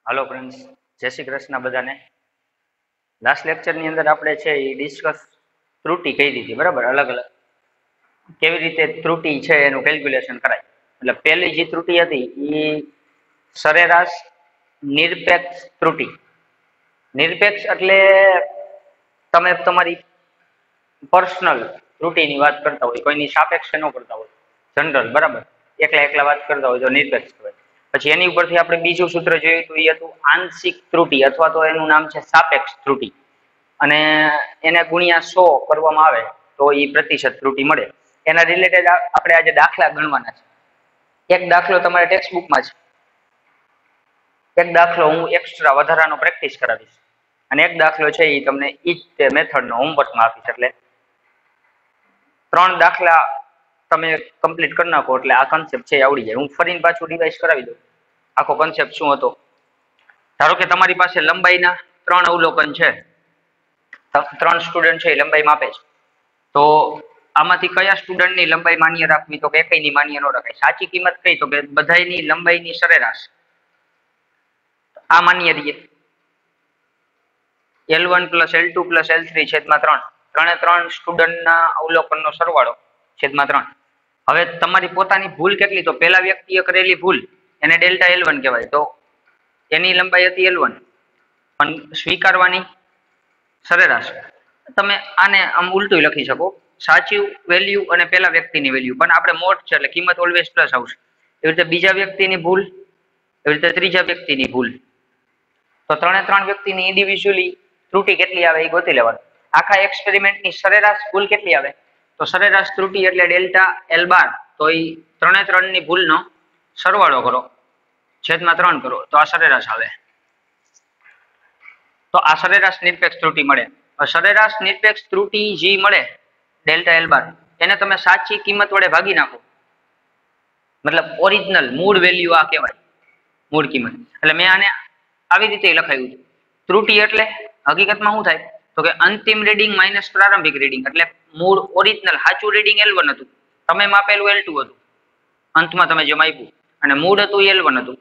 Hello friends, जय श्री कृष्ण बधाने। Last lecture ની અંદર આપણે છે એ ડિસ્કસ ત્રુટિ કરી હતી, બરાબર? અલગ અલગ કેવી રીતે ત્રુટિ છે એનું કેલ્ક્યુલેશન કરાય. એટલે પહેલી જે ત્રુટિ હતી એ સરેરાશ નિરપેક્ષ ત્રુટિ. નિરપેક્ષ એટલે તમે તમારી પર્સનલ ત્રુટિની વાત કરતા હોય, કોઈની સાપેક્ષે ન કરતા હોય, જનરલ, બરાબર? એકલા એકલા વાત કરતા હોય તો નિરપેક્ષ કહેવાય. પછી એની ઉપરથી આપણે બીજું સૂત્ર જોયું તો એ હતું આંશિક ત્રુટિ, અથવા તો એનું નામ છે સાપેક્ષ ત્રુટિ. અને એને ગુણ્યા 100 કરવામાં આવે તો એ પ્રતિશત ત્રુટિ મળે. એના રિલેટેડ આપણે આજે દાખલા ગણવાના છે. એક દાખલો તમારે ટેક્સ્ટ બુકમાં છે, એક દાખલો હું એક્સ્ટ્રા વધારાનો પ્રેક્ટિસ કરાવીશ, અને એક દાખલો છે એ તમને ઈ જ મેથડનો હોમવર્કમાં આપીશ. એટલે 3 દાખલા તમે કમ્પ્લીટ કરી નાખો એટલે આ કન્સેપ્ટ છે આવડી જાય. હું ફરીને પાછું રિવાઇઝ કરાવી દઉં. આખો કન્સેપ્ટ શું હતો? ધારો કે તમારી પાસે લંબાઈના 3 અવલોકન છે, 3 સ્ટુડન્ટ છે, લંબાઈ માપે છે. તો આમાંથી કયા સ્ટુડન્ટની લંબાઈ માન્ય રાખવી? તો કે એકયની માન્ય ન રખાય. સાચી કિંમત કઈ? તો કે બધાયની લંબાઈની સરેરાશ આ માન્ય રહીએ. L1 + L2 + L3 છેદમાં 3. 3 સ્ટુડન્ટના અવલોકનનો સરવાળો છેદમાં 3. હવે તમારી પોતાની ભૂલ કેટલી? તો પહેલા વ્યક્તિએ કરેલી ભૂલ એને ડેલ્ટા L1 કહેવાય. તો એની લંબાઈ હતી L1, પણ સ્વીકારવાની સરેરાશ. તમે આને આમ ઉલટું લખી શકો, સાચી વેલ્યુ અને પહેલા વ્યક્તિની વેલ્યુ, પણ આપણે મોડ છે એટલે કિંમત ઓલવેઝ પ્લસ આવશે. એવી રીતે બીજા વ્યક્તિની ભૂલ, એવી રીતે ત્રીજા વ્યક્તિની ભૂલ. તો 3 વ્યક્તિની ઇન્ડિવિજ્યુઅલી ત્રુટિ કેટલી આવે એ ગોતી લેવાનું. આખા એક્સપેરિમેન્ટની સરેરાશ ભૂલ કેટલી આવે? તો સરેરાશ ત્રુટિ એટલે ડેલ્ટા L12. તો એ 3 ભૂલનો સરવાળો કરો, છેદમાં 3 કરો, તો આ સરેરાશ આવે. તો આ સરેરાશ નિરપેક્ષ ત્રુટિ મળે. સરેરાશ નિરપેક્ષ ત્રુટિ જે મળે ડેલ્ટા L12, એને તમે સાચી કિંમત વડે ભાગી નાખો, મતલબ ઓરિજિનલ મૂળ વેલ્યુ આ કહેવાય, મૂળ કિંમત. એટલે મેં આને આવી રીતે લખાયું છે. ત્રુટિ એટલે હકીકતમાં શું થાય? તો કે અંતિમ રીડિંગ માઇનસ પ્રારંભિક રીડિંગ. એટલે મૂળ ઓરિજિનલ સાચું રીડિંગ L1 હતું, તમે માપેલું L2 હતું, અંતમાં તમે જે માપ્યું, અને મૂળ હતું L1 હતું.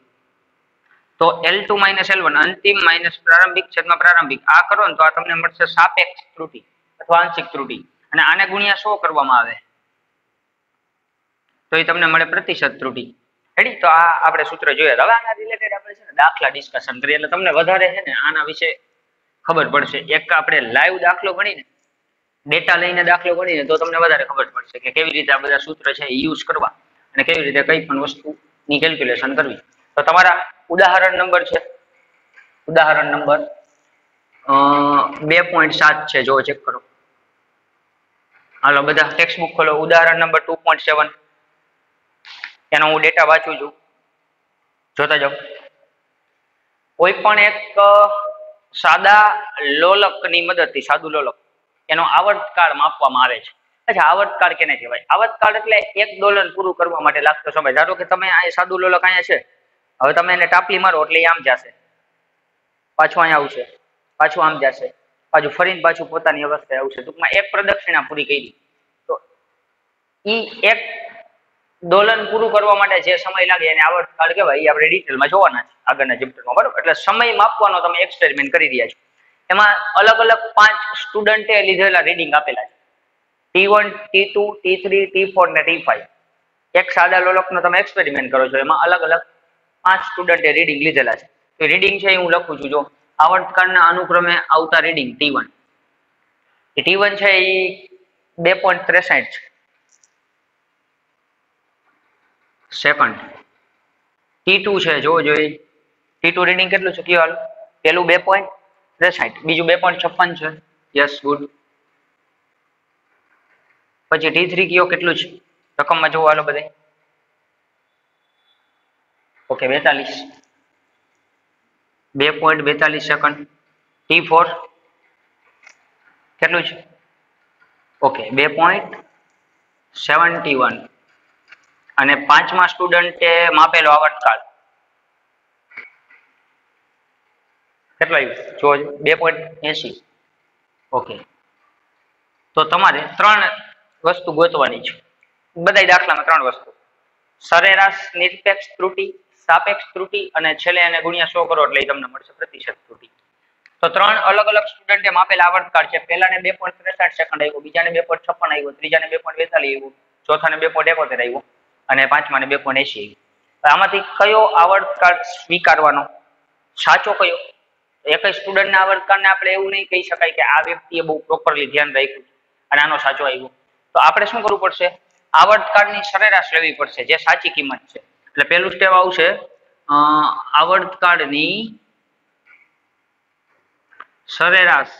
તો L2 - L1 અંતિમ માઇનસ પ્રારંભિક છેદમાં પ્રારંભિક, આ કરો ને તો આ તમને મળશે સાપેક્ષ ત્રુટિ અથવા આંશિક ત્રુટિ. અને આને ગુણ્યા 100 કરવામાં આવે તો એ તમને મળે પ્રતિશત ત્રુટિ. રેડી? તો આ આપણે સૂત્ર જોયા. હવે આના રિલેટેડ આપણે છે ને દાખલા ડિસ્કશન કરીએ, એટલે તમને વધારે છે ને આના વિશે ખબર પડશે. એક આપણે લાઈવ દાખલો ગણીને, ડેટા લઈને દાખલો ગણીને તો તમને વધારે ખબર પડશે કે કેવી રીતે આ બધા સૂત્ર છે એ યુઝ કરવા અને કેવી રીતે કઈ પણ વસ્તુની કેલ્ક્યુલેશન કરવી. તો તમારા ઉદાહરણ નંબર છે, ઉદાહરણ નંબર 2.7 છે, જો ચેક કરો. હાલો બધા ટેક્સ્ટ બુક ખોલો. ઉદાહરણ નંબર 2.7, એનો હું ડેટા વાંચું છું, જોતા જાઓ. કોઈ પણ એક સાદા લોલકની મદદથી, સાદું લોલક, એનો આવર્તકાળ માપવામાં આવે છે. અચ્છા, આવર્તકાળ કેને કહેવાય? આવર્તકાળ એટલે $1 પૂરું કરવા માટે લાગતો સમય. ધારો કે તમે આ સાદું લોલક અહીંયા છે, હવે તમે એને ટાપલી મારો એટલે એ આમ જશે, પાછું અહીંયા આવશે, પાછું આમ જશે, પાછું ફરીને પાછું પોતાની અવસ્થાએ આવશે. ટૂંકમાં એક પ્રદક્ષિણા પૂરી કરી. તો ઈ $1 પૂરું કરવા માટે જે સમય લાગે એને આવર્તકાળ કહેવાય. એ આપણે ડિટેલમાં જોવાના છે આગળના ચેપ્ટરમાં, બરાબર? એટલે સમય માપવાનો તમે એક્સપેરિમેન્ટ કરી રહ્યા છો. એમાં અલગ અલગ 5 સ્ટુડન્ટે લીધેલા રીડિંગ આપેલા છે, T1, T2, T3, T4 ને T5. એક સાદા લોલકનો તમે એક્સપેરિમેન્ટ કરો છો, એમાં અલગ અલગ 5 સ્ટુડન્ટે રીડિંગ લીધેલા છે. તો રીડિંગ છે એ હું લખું છું, જો આવર્તકાળના અનુક્રમે આવતા રીડિંગ T1. T1 છે એ 2.63 છે સેકન્ડ. T2 છે, જોવો જોઈએ T2 રીડિંગ કેટલું છે, કયો હાલો? પેલું 2.63, બીજું 2.56 છે. Yes, good. પછી T3 કયો કેટલું છે? રકમમાં જોવો હાલો બધે. Okay, 42, 2.42 second. T4 કેટલું છે? ઓકે, 2.71. અને 5મા સ્ટુડન્ટે માપેલો આવર્તકાળ કેટલો આવ્યો? જો 2.80. ઓકે, તો તમારે 3 વસ્તુ ગોતવાની છે. બધા દાખલામાં 3 વસ્તુ: સરેરાશ નિરપેક્ષ ત્રુટિ, સાપેક્ષ ત્રુટી અને છેલ્લે એને ગુણ્યા 100 કરો એટલે તમને મળશે પ્રતિશત ત્રુટી. તો ત્રણ અલગ અલગ સ્ટુડન્ટે માપેલ આવર્તકાળ છે. પહેલાને 2.63 સેકન્ડ આવ્યો, બીજાને 2.56 આવ્યો, ત્રીજાને 2.42 આવ્યો, ચોથાને 2.71 આવ્યો અને પાંચમાને 2.80 આવ્યું. આમાંથી કયો આવર્તકાળ સ્વીકારવાનો, સાચો કયો? એક જ સ્ટુડન્ટના આવર્તકાળને આપણે એવું નહીં કહી શકાય કે આ વ્યક્તિએ બહુ પ્રોપરલી ધ્યાન રાખ્યું અને આનો સાચો આવ્યો. તો આપણે શું કરવું પડશે? આવર્તકાળની સરેરાશ લેવી પડશે જે સાચી કિંમત છે. એટલે પહેલું સ્ટેપ આવશે આવર્તકાળની સરેરાશ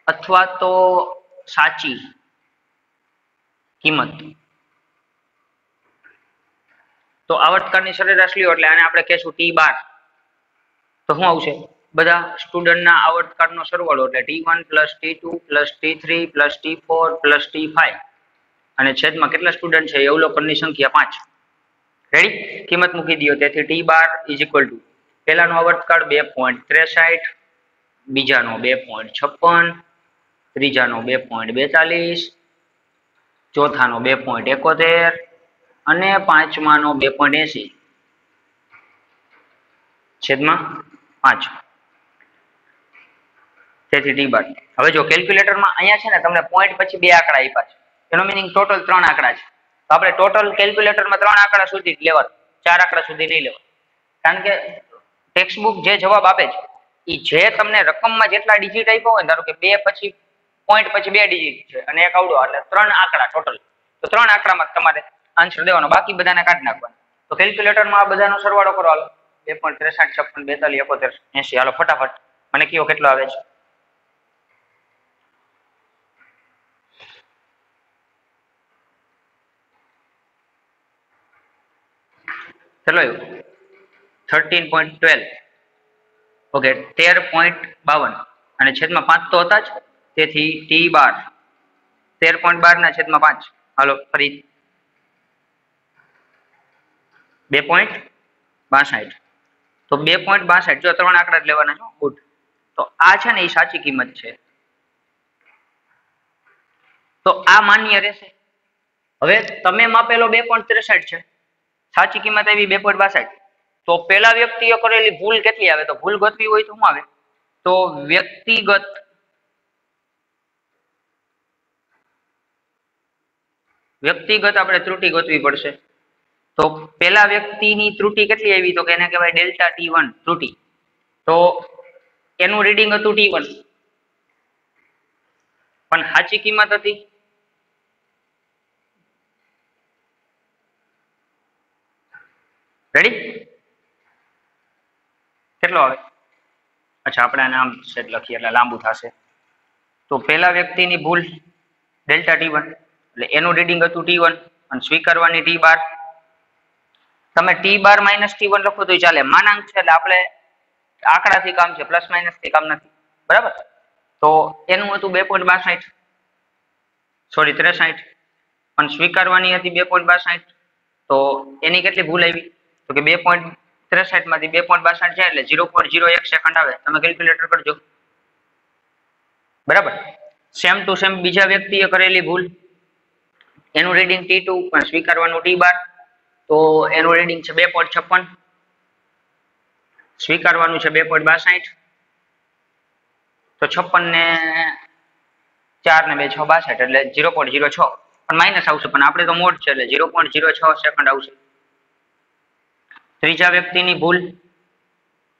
અથવા તો સાચી કિંમત. તો આવર્તકાળની સરેરાશ લ્યો એટલે આને આપણે કહેશું T12. તો શું આવશે? બધા સ્ટુડન્ટના આવર્તકાળનો સરવાળો એટલે T1 + T2 + T3 + T4 + T5 અને છેદમાં કેટલા સ્ટુડન્ટ છે? અવલોકનની સંખ્યા 5. રેડી? કિંમત મૂકી દો. તેથી T12 = પહેલાનો આવર્તકાળ 2.63, બીજાનો 2.56, ત્રીજાનો 2.42, ચોથાનો 2.71 અને પાંચમાનો 2.80 છેદમાં 5. તેથી T12. હવે જો કેલ્ક્યુલેટરમાં અહીંયા છે ને તમને પોઈન્ટ પછી બે આંકડા આપ્યા છે, એનો મીનિંગ ટોટલ 3 આંકડા છે. તો આપણે ટોટલ કેલ્ક્યુલેટરમાં 3 આંકડા સુધી જ લેવા, 4 આંકડા સુધી નહીં લેવા. કારણ કે ટેક્સ્ટબુક જે જવાબ આપે છે એ જે તમને રકમમાં જેટલા ડિજિટ આપ્યા હોય, ધારો કે 2 પછી પોઈન્ટ પછી 2 ડિજિટ છે અને એક આવડો, એટલે 3 આંકડા ટોટલ. તો 3 આંકડામાં તમારે આન્સર દેવાનો, બાકી બધાને કાઢી નાખવાના. તો કેલ્ક્યુલેટરમાં આ બધાનો સરવાળો કરો. હાલો 2.63, 56, 42, 71, 80. હાલો ફટાફટ મને કયો કેટલો આવે છે? ચલો 13.12. ઓકે 13.52 અને છેદમાં 5 તો હતા જ. તેથી T12 13.12 ના છેદમાં 5. હાલો ફરી 2.62. તો 2.62 જો 3 આંકડા જ લેવાના છો. ગુડ. તો આ છે ને એ સાચી કિંમત છે. તો આ માન્ય રહેશે. હવે તમે માપેલો 2.63 છે, સાચી કિંમત આવી 2.62. તો પેલા વ્યક્તિએ કરેલી ભૂલ કેટલી આવે? તો ભૂલ ગોતવી હોય તો શું આવે? તો વ્યક્તિગત આપણે ત્રુટિ ગોતવી પડશે. તો પેલા વ્યક્તિની ત્રુટિ કેટલી આવી? તો કે એને કહેવાય ડેલ્ટા T1 ત્રુટિ. તો એનું રીડિંગ હતું T1 પણ સાચી કિંમત હતી રેડી? કેટલો આવે? અચ્છા આપણે આને આમ સેટ લખીએ એટલે લાંબુ થશે. તો પેલા વ્યક્તિની ભૂલ ડેલ્ટા T1 એટલે એનું રીડિંગ હતું T1 અને સ્વીકારવાની T12. તમે T12 - T1 લખો તો ચાલે, માનાંક છે એટલે આપણે આંકડાથી કામ છે, પ્લસ માઇનસ થી કામ નથી. બરાબર? તો એનું હતું 2.62, સોરી 63, પણ સ્વીકારવાની હતી 2.62. તો એની કેટલી ભૂલ આવી? તો કે 2.63 માંથી 2.62 છે એટલે 0.01 સેકન્ડ આવે. તમે કેલ્ક્યુલેટર કરજો. બરાબર? સેમ ટુ સેમ બીજા વ્યક્તિએ કરેલી ભૂલ, એનું રીડિંગ T2 પણ સ્વીકારવાનું T12. તો એનું રીડિંગ છે 2.56, સ્વીકારવાનું છે 2.62. તો 56 ને 4 ને 2 6 62 એટલે 0.06 પણ માઇનસ આવશે, પણ આપણે તો મોડ છે એટલે 0.06 સેકન્ડ આવશે. ત્રીજા વ્યક્તિની ભૂલ,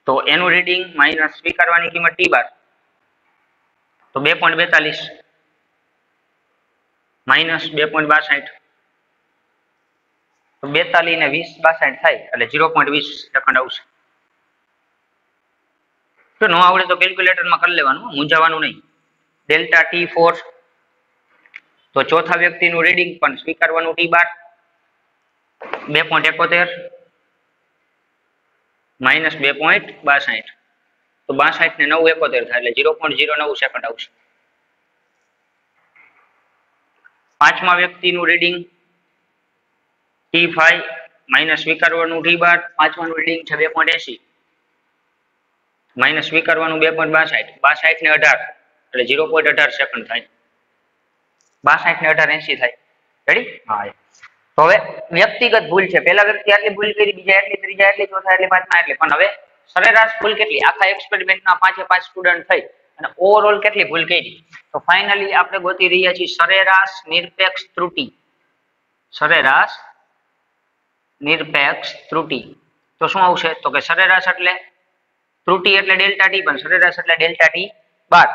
તો એનું રીડિંગ માઇનસ સ્વીકારવાની કિંમત T12. તો 2.42 માઇનસ 2.62. તો 42 ને 20 62 થાય એટલે 0.20 સેકન્ડ આવશે. તો ન આવડે તો કેલ્ક્યુલેટરમાં કરી લેવાનું, મૂંઝાવાનું નહીં. Delta T4. તો ચોથા વ્યક્તિનું રીડિંગ પણ સ્વીકારવાનું T12 2.71 માઇનસ 2.62. તો 62 ને 9 71 થાય એટલે 0.09 સેકન્ડ આવશે. પાંચમા વ્યક્તિનું રીડિંગ T5 માઇનસ સ્વીકારવાનું T12. પાંચમાનું રીડિંગ છે 2.80 માઇનસ સ્વીકારવાનું 2.62. 62 ને 18 એટલે 0.18 સેકન્ડ થાય. 62 ને 18 80 થાય. રેડી? હા. તો હવે વ્યક્તિગત ભૂલ છે, પહેલા વ્યક્તિ આટલી ભૂલ કરી, બીજા એટલી, ત્રીજા એટલી, ચોથા એટલી, પાંચમા એટલી, પણ હવે સરેરાશ ભૂલ કેટલી? આખા એક્સપેરિમેન્ટના 5 સ્ટુડન્ટ થઈ અને ઓવરઓલ કેટલી ભૂલ કરી? તો ફાઇનલી આપણે ગોતી રહ્યા છીએ સરેરાશ નિરપેક્ષ ત્રુટિ. સરેરાશ નિરપેક્ષ ત્રુટિ. તો શું આવશે? તો કે સરેરાશ એટલે ત્રુટિ એટલે ડેલ્ટા ટી, પણ સરેરાશ એટલે ડેલ્ટા ટી બાર.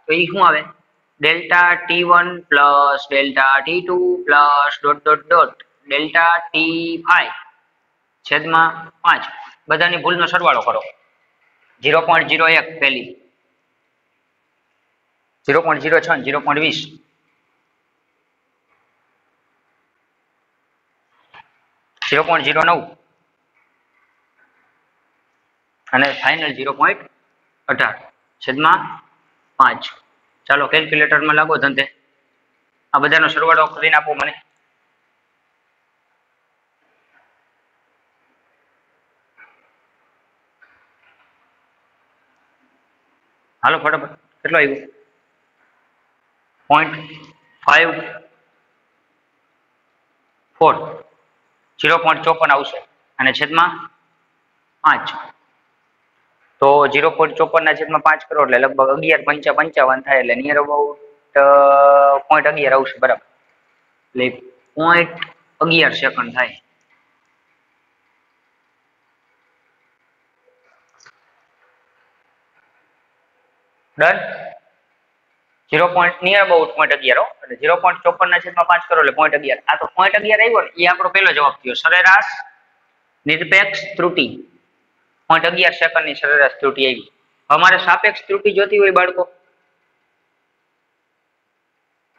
તો એ શું આવે? Delta T1 plus delta T2 plus dot dot dot delta T5 છેદમાં 5. બધાની ભૂલનો સરવાળો કરો. 0.01 પહેલી, 0.06, 0.20, 0.09 અને ફાઇનલ 0.18 છેદમાં 5. ચાલો કેલ્ક્યુલેટરમાં લાગો ધંધે. આ બધાનો સરવાળો કરીને આપો મને. હાલો ફટાફટ. કેટલો આવ્યો? 0.54, 0.54 આવશે અને છેદમાં 5. તો 0.54 ના છેદમાં 5 કરો એટલે લગભગ 11.55 થાય, એટલે નિયર અબાઉટ 0.11 આવશે. બરાબર, એટલે 0.11 સેકન્ડ થાય. ડન. 0. નિયર અબાઉટ 0.11 એટલે 0.54 ના છેદમાં 5 કરો એટલે 0.11. આ તો 0.11 આવ્યો ને, એ આપણો પહેલો જવાબ થયો. સરેરાશ નિરપેક્ષ ત્રુટિ 0.11 સેકન્ડની સરેરાશ ત્રુટિ આવી. અમારે સાપેક્ષ ત્રુટિ જોતી હોય બાળકો,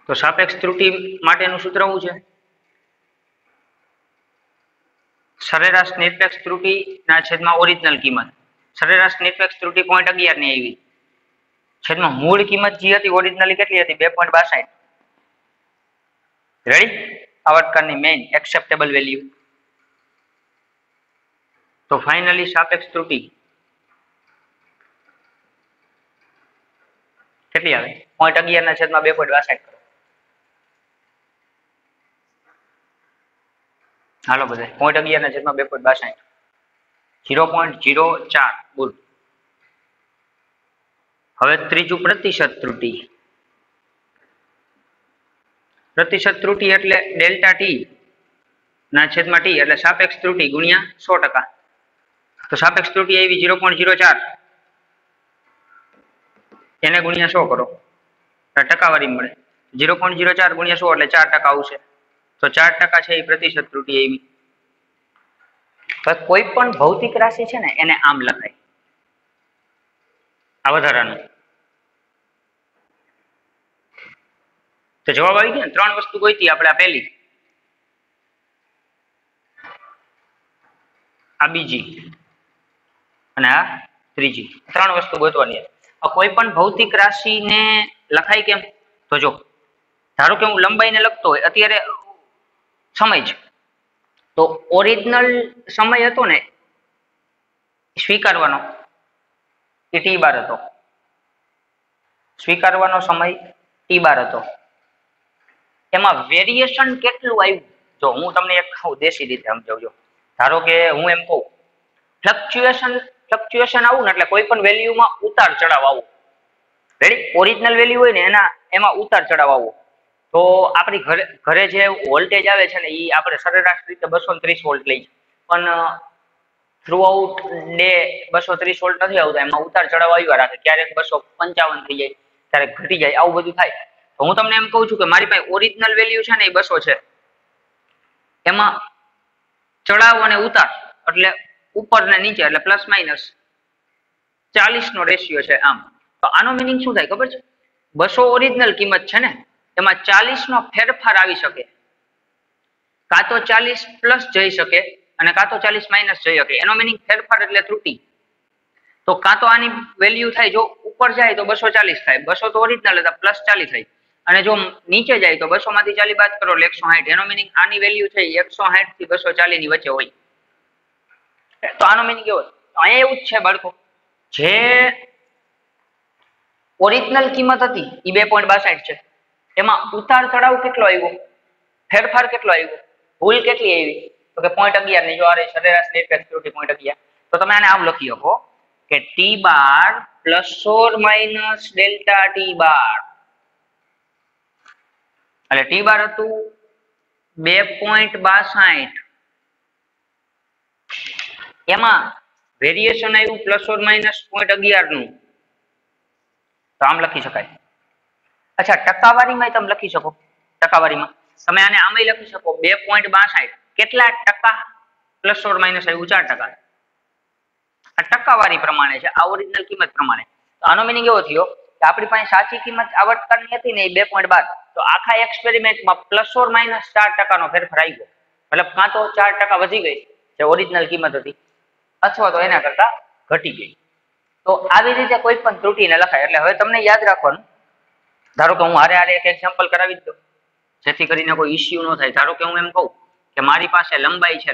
તો સાપેક્ષ ત્રુટિ માટેનું સૂત્ર શું છે? સરેરાશ નિરપેક્ષ ત્રુટિ ના છેદમાં ઓરિજિનલ કિંમત. સરેરાશ નિરપેક્ષ ત્રુટિ 0.11 ની આવી, છેદમાં મૂળ કિંમત જે હતી ઓરિજિનલી કેટલી હતી? 2.62. રેડી? આવર્તકાળની મેઇન એક્સેપ્ટેબલ વેલ્યુ. તો ફાઇનલી સાપેક્ષ ત્રુટિ કેટલી આવે? 0.11 ના છેદમાં 2.62 કરો. હાલો બધા, 0.11 ના છેદમાં 2.62, 0.04. બોલ. હવે ત્રીજું પ્રતિશત ત્રુટિ. પ્રતિશત ત્રુટિ એટલે ડેલ્ટા ટી ના છેદમાં ટી એટલે સાપેક્ષ ત્રુટિ ગુણ્યા 100%. તો સાપેક્ષ ત્રુટિ આવી 0.04, એને ગુણ્યા 100 કરો, ટકાવારી મળે. 0.04 ગુણ્યા 100 એટલે 4% આવશે. તો 4% છે એ પ્રતિશત ત્રુટિ આવી. કોઈ પણ ભૌતિક રાશિ છે ને એને આમ લખાય, આ વધારાનું. તો જવાબ આવી ગયો ને. 3 વસ્તુ ગોતી આપણે. આ પહેલી, આ બીજી અને આ ત્રીજી. 3 વસ્તુ ગોતવાની. કોઈ પણ ભૌતિક રાશિને લખાય કેમ? તો જો ધારો કે હું લંબાઈને લખતો હોય, અત્યારે સમય છે, તો ઓરિજિનલ સમય હતો ને સ્વીકારવાનો એ T12 હતો. સ્વીકારવાનો સમય T12 હતો. એમાં વેરિએશન કેટલું આવ્યું? જો હું તમને એક દેશી રીતે સમજાવજો. ધારો કે હું એમ કહું ફ્લક્ચ્યુએશન આવું ને એટલે કોઈ પણ વેલ્યુમાં ઉતાર ચડાવ આવું. રેડી? ઓરિજિનલ વેલ્યુ હોય ને એમાં ઉતાર ચડાવ આવો. તો આપણી ઘરે જે વોલ્ટેજ આવે છે ને એ આપણે સરેરાશ રીતે 230 વોલ્ટ લઈએ, પણ થ્રુ આઉટ ડે 230 વોલ્ટ નથી આવતા, એમાં ઉતાર ચડાવ આવ્યા રાખે. ક્યારેક 255 થઈ જાય, ક્યારેક ઘટી જાય, આવું બધું થાય. તો હું તમને એમ કહું છું કે મારી પાસે ઓરિજિનલ વેલ્યુ છે ને એ 200 છે, એમાં ચડાવ અને ઉતાર એટલે ઉપર ને નીચે એટલે પ્લસ માઇનસ 40 નો રેશિયો છે. આમ તો આનો મિનિંગ શું થાય ખબર છે? 200 ઓરિજિનલ કિંમત છે ને, એમાં 40 નો ફેરફાર આવી શકે, કાં તો 40 પ્લસ જઈ શકે અને કાં તો 40 માઇનસ જઈ શકે. એનો મિનિંગ ફેરફાર એટલે ત્રુટિ. તો કાં તો આની વેલ્યુ થાય, જો ઉપર જાય તો 240 થાય, 200 તો ઓરિજિનલ હતા, પ્લસ 40 થાય, અને જો નીચે જાય તો 200 માંથી 40 બાદ કરો એટલે 160. એનો મિનિંગ આની વેલ્યુ છે 160 થી 240 ની વચ્ચે હોય. તો આનો મિનિંગ એવો. અહીંયા એવું જ છે બાળકો, જે ઓરિજિનલ કિંમત હતી એ 2.62 છે, એમાં ઉતાર ચડાવ કેટલો આવ્યો, ફેરફાર કેટલો આવ્યો? ભૂલ કેટલી આવી તો કે 0.11 ની જો આ સરેરાશ નિરપેક્ષ ત્રુટિ 0.11 તો તમે આને આમ લખી શકો કે T bar plus or minus delta T bar એટલે ટી બાર હતું 2.62 એમાં વેરિએશન આવ્યું પ્લસ ઓર માઇનસ 0.11 નું તો આમ લખી શકાય અચ્છા ટકાવારીમાં તમે લખી શકો ટકાવારીમાં તમે આને આમે લખી શકો 2.62 કેટલા ટકા પ્લસ ઓર માઇનસ આવ્યું 4%. આ ટકાવારી પ્રમાણે છે આ ઓરિજિનલ કિંમત પ્રમાણે તો આનો મીનિંગ એવો થયો કે આપણી પાસે સાચી કિંમત આવર્તકાળની હતી ને એ 2.12 તો આખા એક્સપેરિમેન્ટમાં પ્લસ ઓર માઇનસ 4% નો ફેરફાર આવ્યો મતલબ કાં તો 4% વધી ગઈ જે ઓરિજિનલ કિંમત હતી અથવા તો એના કરતા ઘટી ગઈ તો આવી રીતે કોઈ પણ ત્રુટિને લખાય એટલે હવે તમને યાદ રાખવાનું ધારો કે હું હારે એક એક્ઝામ્પલ કરાવી દઉં જેથી કરીને કોઈ ઇશ્યુ ન થાય ધારો કે હું એમ કહું કે મારી પાસે લંબાઈ છે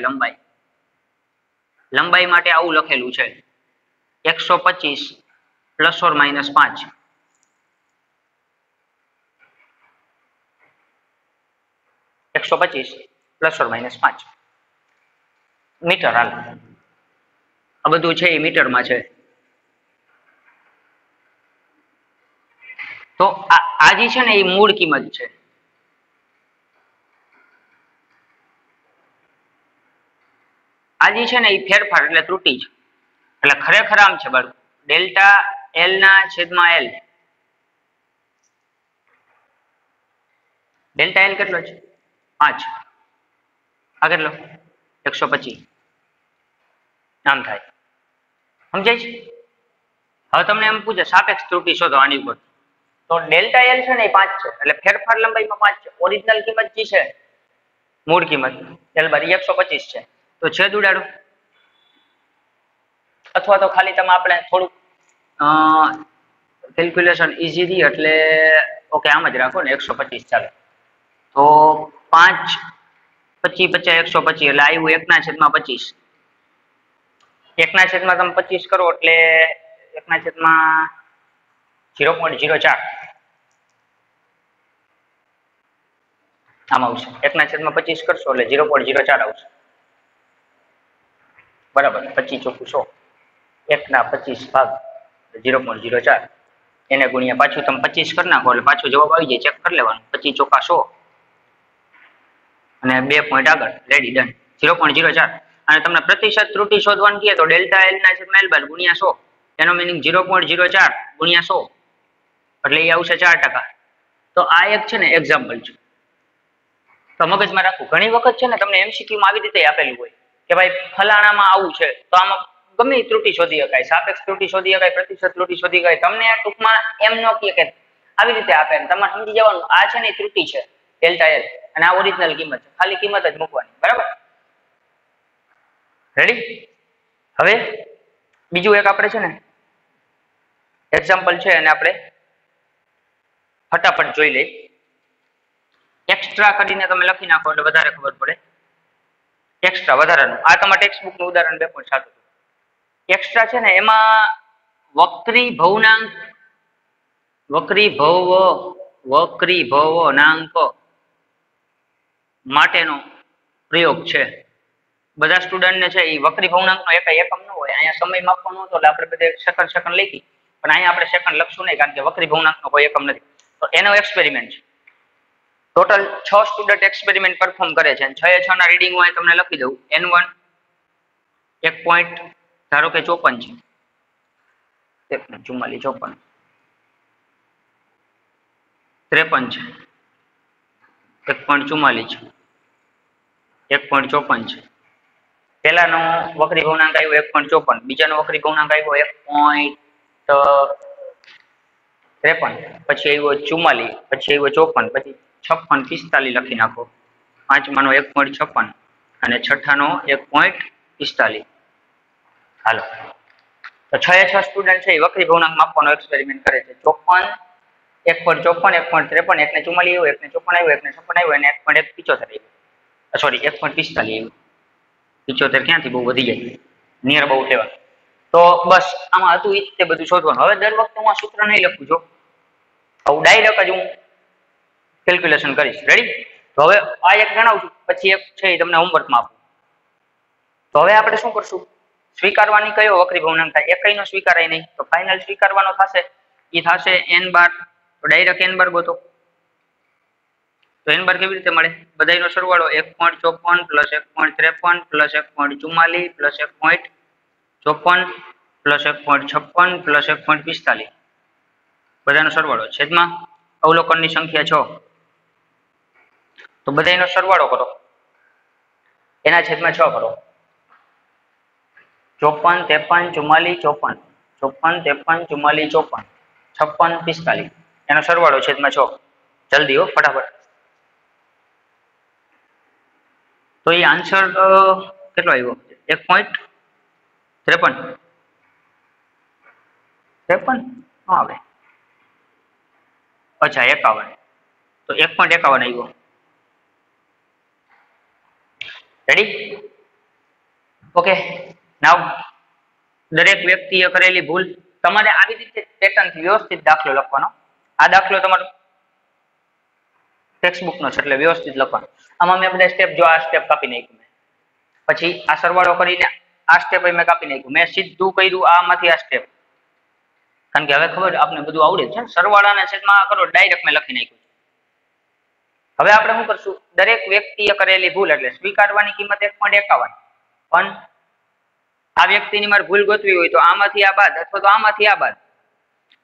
લંબાઈ માટે આવું લખેલું છે 125 plus or minus 5 125 plus or minus 5 meter હાલ આ બધું છે એ મીટરમાં છે તો આ જે છે ને એ મૂળ કિંમત છે આ જે છે ને એ ફેરફાર એટલે ત્રુટિ છે એટલે ખરેખર આમ છે બાળકો ડેલ્ટા એલ ના છેદમાં એલ ડેલ્ટા એલ કેટલો છે 5 આ કેટલો 125 આમ થાય સમજાય છે હવે તમને એમ પૂછે સાપેક્ષ ત્રુટિ શોધો આની ઉપર તો ડેલ્ટા એલ છે ને એ 5 છે એટલે ફેરફાર લંબાઈમાં 5 છે ઓરિજિનલ કિંમત જે છે મૂળ કિંમત એલ બાર 125 છે તો છેદ ઉડાડો અથવા તો ખાલી તમે આપણે થોડુંક કેલ્ક્યુલેશન ઈઝી દી એટલે ઓકે આમ જ રાખો ને 125 ચાલો તો 5 25 50 125 એટલે આવ્યું 1/25 1/25 તમે 25 કરો એટલે 1/0.04 આમ આવશે 1/25 કરશો એટલે 0.04 આવશે બરાબર 25 ચોખ્ખું 100 1/25 ભાગ 0.04 એને ગુણ્યા પાછું તમે 25 કરી નાખો એટલે પાછો જવાબ આવી જાય ચેક કરી લેવાનું 25 ચોખ્ખા 100 અને 2 પોઈન્ટ આગળ રેડી ડન 0.04 અને તમને પ્રતિશત ત્રુટિ શોધવાનું કહે તો ડેલ્ટા એલ ના છેદમાં એલ બાર ગુણ્યા 100 એનો મીનિંગ 0.04 ગુણ્યા 100 એટલે એ આવશે 4%. તો આ એક છે ને એક્ઝામ્પલ છે તો મગજમાં રાખવું ઘણી વખત છે ને તમને એમસીક્યુ માં આવી રીતે આપેલું હોય કે ભાઈ ફલાણામાં આવું છે તો આમાં ગમે ત્રુટિ શોધી શકાય સાપેક્ષ ત્રુટિ શોધી શકાય પ્રતિશત ત્રુટિ શોધી શકાય તમને આ ટૂંકમાં એમ ન કહે કે આવી રીતે આપે તમારે સમજી જવાનું આ છે ને ત્રુટિ છે ડેલ્ટા એલ અને આ ઓરિજિનલ કિંમત છે ખાલી કિંમત જ મૂકવાની બરાબર રેડી હવે બીજું એક આપણે છે ને એક્ઝામ્પલ છે અને આપણે ફટાફટ જોઈ લઈએ એક્સ્ટ્રા કરીને તમે લખી નાખો એટલે વધારે ખબર પડે એક્સ્ટ્રા વધારાનું આ તમારા ટેક્સ્ટ બુક નું ઉદાહરણ 2.7 એક્સ્ટ્રા છે ને એમાં વક્રી ભવનાંક માટેનો પ્રયોગ છે બધા સ્ટુડન્ટ ને છે એ વક્રી ભવનાંકનો એક એકમ ન હોય અહીંયા સમય માપવાનો હતો એટલે આપણે બધે સેકન્ડ લખી પણ અહીંયા આપણે સેકન્ડ લખશું નહીં કારણ કે વક્રી ભવનાંકનો કોઈ એકમ નથી તો એનો એક્સપેરિમેન્ટ છે ટોટલ 6 સ્ટુડન્ટ એક્સપેરિમેન્ટ પરફોર્મ કરે છે 6 એ 6 ના રીડિંગ હોય તમને લખી દઉં n1 1 પોઈન્ટ ધારો કે 54 છે 44 53 છે 1.44 છે 1.54 છે પહેલાનો વક્રી ભવનાંક આવ્યો 1.54 બીજાનો વક્રી ભવનાંક આવ્યો 1.53 પછી આવ્યો 44 પછી આવ્યો 54 પછી 56 45 લખી નાખો પાંચમાનો 1.56 અને છઠ્ઠાનો 1.45 હાલો તો 6 એ 6 સ્ટુડન્ટ છે એ વક્રી ભવનાંક માપવાનો એક્સપેરિમેન્ટ કરે છે 54 1.54 1.53 એકને 44 આવ્યો એકને 54 આવ્યો એકને 56 આવ્યો અને 1.75 આવ્યો સોરી 1.45 આવ્યો 75 ક્યાંથી બહુ વધી જાય નિયર બહુ લેવા તો બસ આમાં હતું તે બધું શોધવાનું હવે દર વખતે હું આ સૂત્ર નહીં લખું છું આવું ડાયરેક્ટ જ હું કેલ્ક્યુલેશન કરીશ રેડી તો હવે આ એક ગણાવું છું, પછી એક છે એ તમને હોમવર્કમાં આપું. તો હવે આપણે શું કરશું? સ્વીકારવાની કયો વક્રી ભવનાંક થાય? એકયનો સ્વીકારાય નહીં, તો ફાઇનલ સ્વીકારવાનો થશે એ થશે n બાર. તો ડાયરેક્ટ n બાર ગોતો. તો n બાર કેવી રીતે મળે? બધાયનો સરવાળો 1.54 plus 1.53 plus 1.44 plus 1.54 plus 1.56 plus 1.45 બધાનો સરવાળો છેદમાં અવલોકનની સંખ્યા 6. તો બધાયનો સરવાળો કરો, એના છેદમાં 6 કરો. 54, 53, 44, 54, 54, 44, 54, 56, 45 એનો સરવાળો છેદમાં 6. જલ્દી હો, ફટાફટ. તો એ આન્સર કેટલો આવ્યો? 1.53. 53 હા આવે. અચ્છા 51. તો 1.51 આવ્યો. રેડી? ઓકે. નાવ દરેક વ્યક્તિએ કરેલી ભૂલ, તમારે આવી રીતે પેટર્નથી વ્યવસ્થિત દાખલો લખવાનો. આ દાખલો તમારો ટેક્સ્ટબુક નો છે એટલે વ્યવસ્થિત લખવાનો. આમાં મેં બધા સ્ટેપ, જો આ સ્ટેપ કાપી નાખ્યું મેં, પછી આ સરવાળો કરીને આ સ્ટેપ મેં કાપી નાખ્યું, મેં સીધું કર્યું આમાંથી આ સ્ટેપ. કારણ કે હવે ખબર આપને બધું આવડે છે, સરવાળાના છેદમાં કરો ડાયરેક્ટ મેં લખી નાખ્યું. હવે આપણે શું કરશું? દરેક વ્યક્તિએ કરેલી ભૂલ એટલે સ્વીકારવાની કિંમત 1.51. પણ આ વ્યક્તિની મારે ભૂલ ગોતવી હોય તો આમાંથી આ બાદ અથવા તો આમાંથી આ બાદ,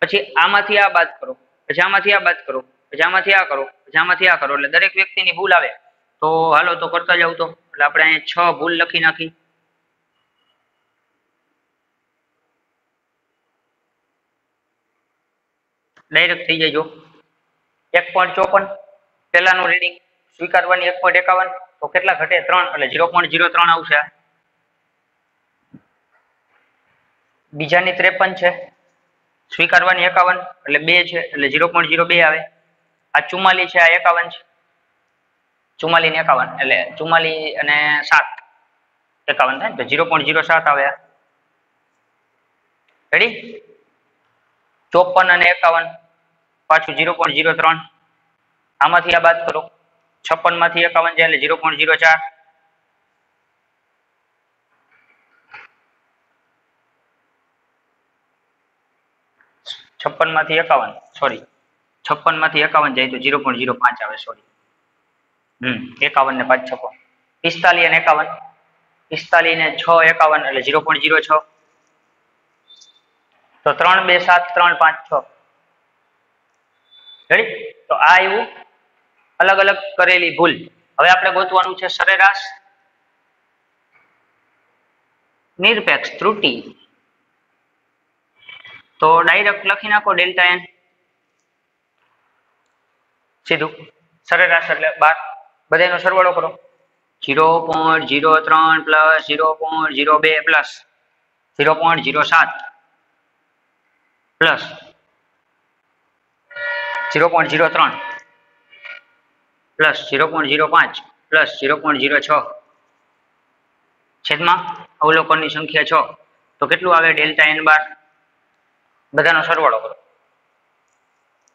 પછી આમાંથી આ બાદ કરો, પછી આમાંથી આ બાદ કરો, પછી આમાંથી આ કરો, પછી આમાંથી આ કરો, એટલે દરેક વ્યક્તિની ભૂલ આવે. તો હાલો તો કરતા જાવ. તો એટલે આપણે અહીંયા 6 ભૂલ લખી નાખી. ડાયરેક્ટ થઈ જાય. જો 1.54 પહેલાનું રીડિંગ, સ્વીકારવાની 1.51, તો કેટલા ઘટે? 3 એટલે 0.03 આવશે. બીજાની 53 છે, સ્વીકારવાની 51 એટલે 2 છે એટલે 0.02 આવે. આ 44 છે, આ 51 છે. 44 ને 51 એટલે 44 અને 7 51 થાય તો 0.07 આવે. રેડી? 54 અને 51 પાછું 0.03. આમાંથી આ બાદ કરો, 56 માંથી 51 જાય એટલે 0.04. 56 માંથી 51, સોરી 56 માંથી 51 જાય તો 0.05 આવે. સોરી 51 ને 5 56, 45 અને 51, 45 ને 6 51 એટલે 0.06. તો 3 2 7 3 5 6. રેડી? તો આ એવું અલગ અલગ કરેલી ભૂલ. હવે આપણે ગોતવાનું છે સરેરાશ નિરપેક્ષ ત્રુટિ. તો ડાયરેક્ટ લખી નાખો ડેલ્ટા એન, સીધું. સરેરાશ એટલે 12, બધાનો સરવાળો કરો. 0.03 plus 0.02 plus 0.07 plus 0.03 plus 0.05 plus 0.06 છેદમાં અવલોકનની સંખ્યા 6. તો કેટલું આવે? ડેલ્ટા એન બાર. બધાનો સરવાળો કરો.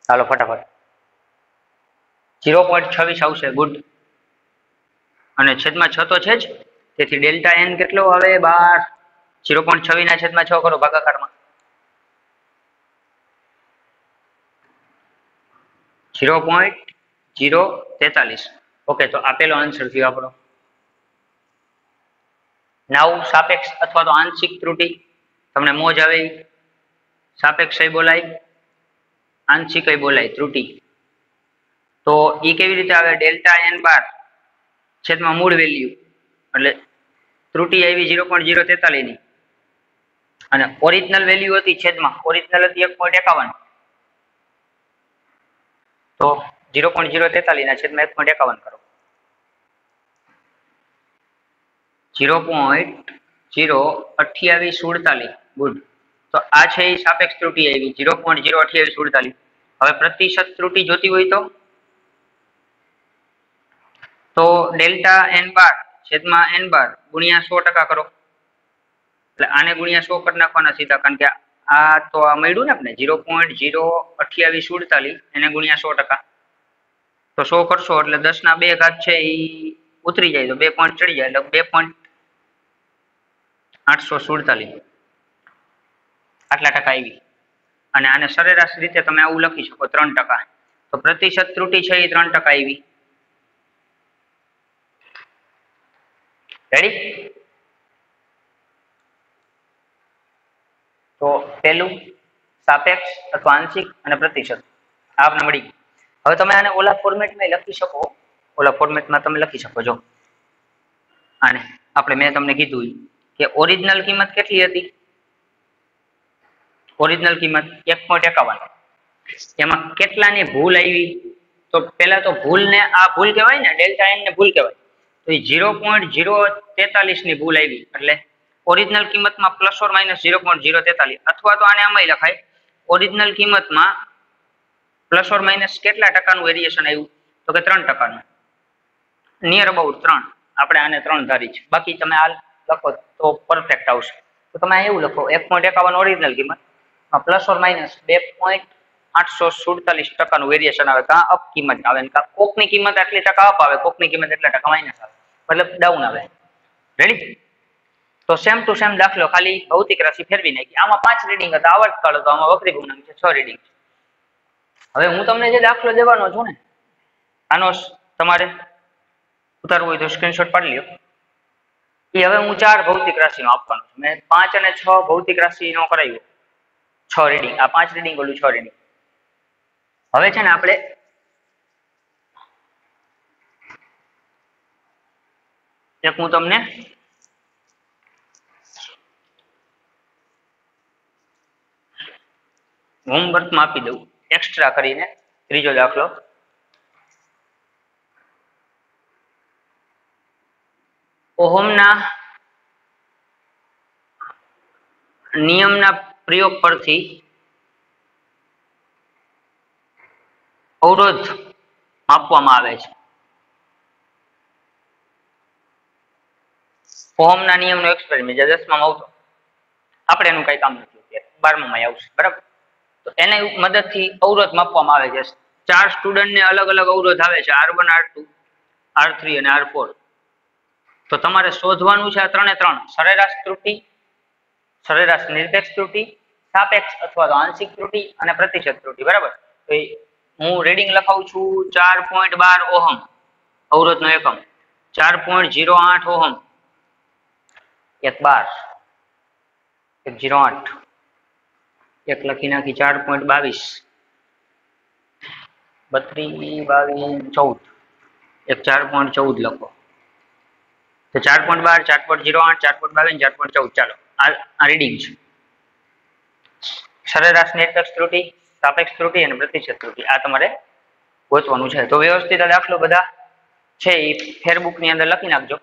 ચાલો ફટાફટ. 0.26 આવશે. ગુડ. અને છેદમાં 6 તો છે જ, તેથી ડેલ્ટા એન કેટલો આવે? 12. 0.26 ના છેદમાં 6 કરો ભાગાકારમાં. 0.043. ઓકે, તો આપેલો આન્સર થયો આપણો. નાવ સાપેક્ષ અથવા તો આંશિક ત્રુટિ, તમને મોજ આવે. સાપેક્ષ બોલાય, આંશિક બોલાય ત્રુટિ. તો એ કેવી રીતે આવે? ડેલ્ટા એન બાર છેદમાં મૂળ વેલ્યુ એટલે ત્રુટિ આવી 0.043 ની, અને ઓરિજિનલ વેલ્યુ હતી છેદમાં, ઓરિજિનલ હતી 1.51, તો 0.043 ના છેદમાં 1.51 કરો. 0.02847. ગુડ. તો આ છે એ સાપેક્ષ ત્રુટિ આવી 0.02847. હવે પ્રતિશત ત્રુટિ જોતી હોય તો ડેલ્ટા એન બાર છેદમાં એન બાર ગુણ્યા 100% કરો. એટલે આને ગુણ્યા 100 કરી નાખવાના સીધા, કારણ કે આ તો આ મળ્યું ને આપણે 0.02847 એને ગુણ્યા 100%. તો 100 કરશો એટલે 10 ના 2 ઘાત છે એ ઉતરી જાય તો 2 પોઈન્ટ ચડી જાય એટલે 2.847 આટલા ટકા આવી. અને આને સરેરાશ રીતે તમે આવું લખી શકો 3%. તો પ્રતિશત ત્રુટિ છે એ 3% આવી. રેડી? તો પહેલું સાપેક્ષ અથવા આંશિક અને પ્રતિશત આપને મળી ગયું. હવે તમે આને ઓલા ફોર્મેટમાં લખી શકો. ઓલા ફોર્મેટમાં તમે લખી શકો. જો આને આપણે મેં તમને કીધું કે ઓરિજિનલ કિંમત કેટલી હતી? ઓરિજિનલ કિંમત 1.51. એમાં કેટલાની ભૂલ આવી? તો પહેલા તો ભૂલને આ ભૂલ કહેવાય ને, ડેલ્ટા એન ને ભૂલ કહેવાય. તો એ 0.043 ની ભૂલ આવી એટલે ઓરિજિનલ કિંમતમાં પ્લસ ઓર માઇનસ 0.043 અથવા તો આને આમાં લખાય ઓરિજિનલ કિંમતમાં પ્લસ ઓર માઇનસ કેટલા ટકાનું વેરિએશન આવ્યું? તો કે 3%. Near about 3. આપણે આને 3 ધારી છે. બાકી તમે આ લખો તો પરફેક્ટ આવશે. તો તમે એવું લખો 1.51 ઓરિજિનલ કિંમત પ્લસ ઓર માઇનસ 2.847% નું વેરિએશન આવે. કાં અપ કિંમત આવે ને કાં કોકની કિંમત આટલી ટકા અપ આવે, કોકની કિંમત એટલા ટકા માઇનસ આવે, મતલબ ડાઉન આવે. રેડી? તો સેમ ટુ સેમ દાખલો, ખાલી ભૌતિક રાશિ ફેરવી નાખી. આમાં 5 રીડિંગ હતા આવર્ત કાઢો તો આમાં વક્રી પૂર્ણાંક છે 6 રીડિંગ. હવે હું તમને જે દાખલો દેવાનો છું ને આનો તમારે ઉતારવું હોય તો સ્ક્રીનશોટ પાડી લ્યો. એ હવે હું 4 ભૌતિક રાશિનો આપવાનો છું. મેં 5 અને 6 ભૌતિક રાશિનો કરાવ્યો. 6 રીડિંગ, આ 5 રીડિંગ, ઓલું 6 રીડિંગ. હવે છે ને આપણે એક હું તમને હોમવર્કમાં આપી દઉં એક્સ્ટ્રા કરીને. ત્રીજો દાખલો, ઓહમના નિયમના પ્રયોગ પરથી અવરોધ માપવામાં આવે છે. ઓહમના નિયમનો એક્સપેરિમેન્ટ જે 10માં આવતો, આપણે એનું કઈ કામ નથી અત્યારે, 12માં આવશે. બરાબર? તો એની મદદથી અવરોધ માપવામાં આવે છે. 4 સ્ટુડન્ટને અલગ અલગ અવરોધ આવે છે, R1, R2, R3 અને R4. તો તમારે શોધવાનું છે આ 3 સરેરાશ ત્રુટિ, સરેરાશ નિરપેક્ષ ત્રુટિ, સાપેક્ષ અથવા તો આંશિક ત્રુટિ અને પ્રતિશત ત્રુટિ. બરાબર? તો હું રીડિંગ લખાવું છું 4.12 ઓહમ અવરોધનો એકમ, 4.08 ઓહમ 1.12, 1.08, એક લખી નાખી 4.22, 32, 22, 14, એક 4.14 લખો. તો 4.12, 4.08, 4.22, 4.14. ચાલો આ રીડિંગ છે. સરેરાશ નિરપેક્ષ ત્રુટિ, સાપેક્ષ ત્રુટિ અને પ્રતિશત ત્રુટિ આ તમારે ગોતવાનું છે. તો વ્યવસ્થિત દાખલો બધા છે એ ફેરબુક ની અંદર લખી નાખજો.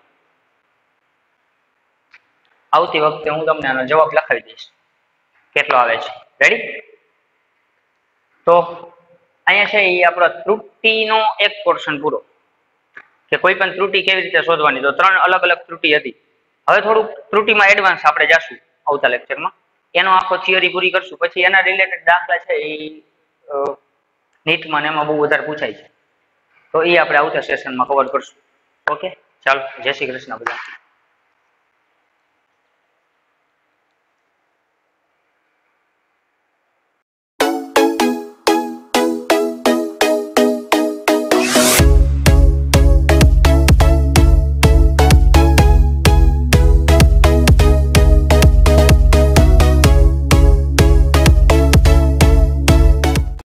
આવતી વખતે હું તમને આનો જવાબ લખાવી દઈશ કેટલો આવે છે. રેડી? તો અહીંયા છે એ આપણો ત્રુટિનો એક પોર્શન પૂરો, કે કોઈ પણ ત્રુટિ કેવી રીતે શોધવાની. તો 3 અલગ અલગ ત્રુટિ હતી. હવે થોડુંક ત્રુટિમાં એડવાન્સ આપણે જાશું આવતા લેક્ચરમાં, એનો આખો થિયરી પૂરી કરશું. પછી એના રિલેટેડ દાખલા છે એ નીટમાં એમાં બહુ વધારે પૂછાય છે, તો એ આપણે આવતા સેશનમાં કવર કરશું. ઓકે, ચાલો, જય શ્રી કૃષ્ણ બધા.